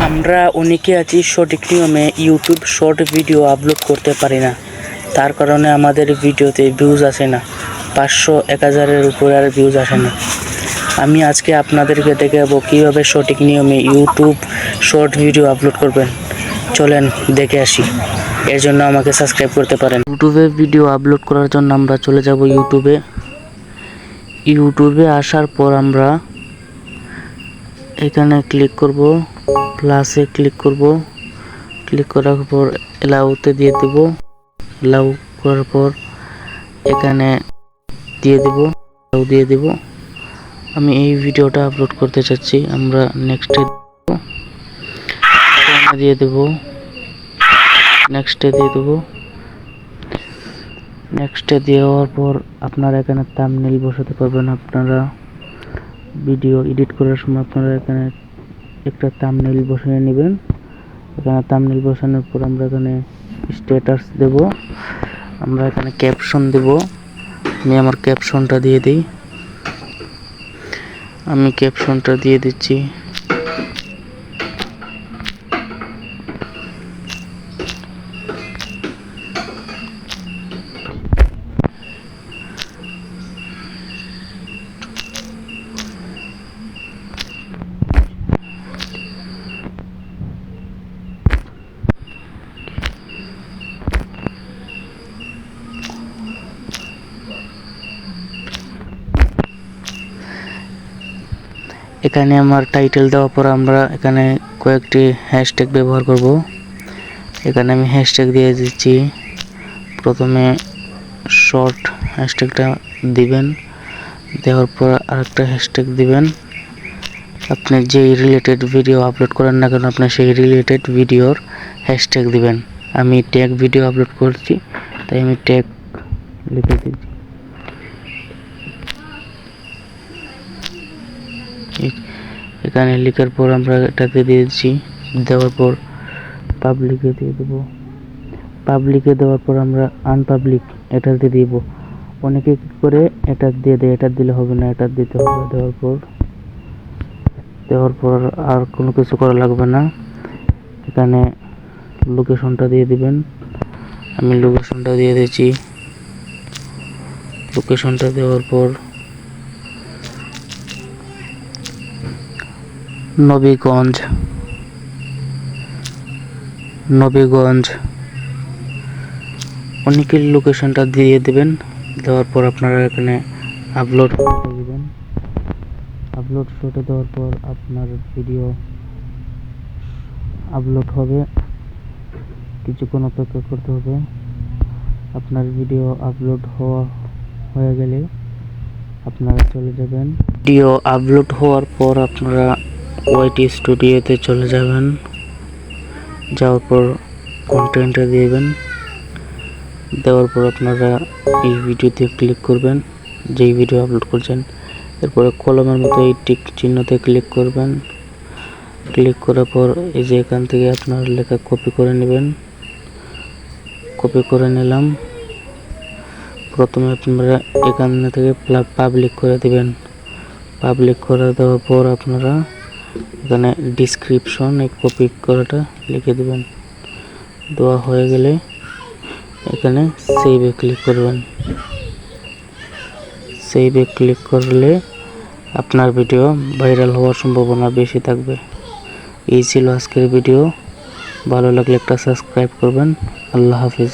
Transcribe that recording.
আমরা অনেকে আছি সঠিক নিয়মে ইউটিউব শর্ট ভিডিও আপলোড করতে পারি না। তার কারণে আমাদের ভিডিওতে ভিউজ আসে না, 500-1000-এর উপরে আর ভিউজ আসে না। আমি আজকে আপনাদেরকে দেখাবো কীভাবে সঠিক নিয়মে ইউটিউব শর্ট ভিডিও আপলোড করবেন। চলেন দেখে আসি। এর জন্য আমাকে সাবস্ক্রাইব করতে পারেন। ইউটিউবে ভিডিও আপলোড করার জন্য আমরা চলে যাব ইউটিউবে আসার পর আমরা এখানে ক্লিক করব, প্লাসে ক্লিক করব। ক্লিক করার পর এলাউতে দিয়ে দেব। এলাউ করার পর এখানে দিয়ে দেব। আমি এই ভিডিওটা আপলোড করতে চাচ্ছি। আমরা নেক্সটে দিয়ে দেব। নেক্সটে দেওয়ার পর আপনারা এখানে থাম্বনেইল বসাতে পারবেন। আপনারা ভিডিও এডিট করার সময় আপনারা এখানে একটা থাম্বনেইল বসিয়ে নেবেন। এখানে থাম্বনেইল বসানোর পর আমরা এখানে স্ট্যাটাস দেব। আমরা এখানে ক্যাপশন দেব। আমি আমার ক্যাপশনটা দিয়ে দিই। আমি ক্যাপশনটা দিয়ে দিচ্ছি। এখানে আমার টাইটেল দেওয়ার পর আমরা এখানে কয়েকটি হ্যাশট্যাগ ব্যবহার করব। এখানে আমি হ্যাশট্যাগ দিয়ে দিচ্ছি। প্রথমে শর্ট হ্যাশট্যাগটা দিবেন, দেওয়ার পর আরেকটা হ্যাশট্যাগ দিবেন। আপনি যেই রিলেটেড ভিডিও আপলোড করেন না কেন আপনি সেই রিলেটেড ভিডিওর হ্যাশট্যাগ দিবেন। আমি ট্যাগ ভিডিও আপলোড করছি, তাই আমি ট্যাগ লিখে দিচ্ছি। এখানে লেখার পর আমরা এটাতে দিয়েছি। দেওয়ার পর পাবলিকে দিয়ে দেব। পাবলিকে দেওয়ার পর আমরা আনপাবলিক এটাতে দিব। অনেকে কি করে এটা দিয়ে দেয়, এটা দিলে হবে না, এটা দিতে হবে। দেওয়ার পর আর কোনো কিছু করা লাগবে না। এখানে লোকেশনটা দিয়ে দিবেন। আমি লোকেশনটা দিয়ে দিয়েছি। লোকেশনটা দেওয়ার পর নবীগঞ্জ অনেকের লোকেশনটা দিয়ে দেবেন। দেওয়ার পর আপনারা এখানে আপলোড করতে দিবেন। আপলোড করতে দেওয়ার পর আপনার ভিডিও আপলোড হবে। কিছুক্ষণ অপেক্ষা করতে হবে। আপনার ভিডিও আপলোড হয়ে গেলে আপনারা চলে যাবেন। ভিডিও আপলোড হওয়ার পর আপনারা ওয়াইটি স্টুডিওতে চলে যাবেন। যাওয়ার পর কন্টেন্টটা দিবেন। দেওয়ার পর আপনারা এই ভিডিওতে ক্লিক করবেন, যেই ভিডিও আপলোড করছেন। এরপরে কলমের মতো এই টিক চিহ্নতে ক্লিক করবেন। ক্লিক করার পর এই যে এখান থেকে আপনার লেখা কপি করে নেবেন। কপি করে নিলাম। প্রথমে আপনারা এখান থেকে পাবলিক করে দিবেন। পাবলিক করে দেওয়ার পর আপনারা এখানে ডিসক্রিপশন এই কপি করাটা লিখে দিবেন। দেওয়া হয়ে গেলে এখানে সেভে ক্লিক করবেন। সেভে ক্লিক করলে আপনার ভিডিও ভাইরাল হওয়ার সম্ভাবনা বেশি থাকবে। এই ছিল আজকের ভিডিও। ভালো লাগলে একটা সাবস্ক্রাইব করবেন। আল্লাহ হাফিজ।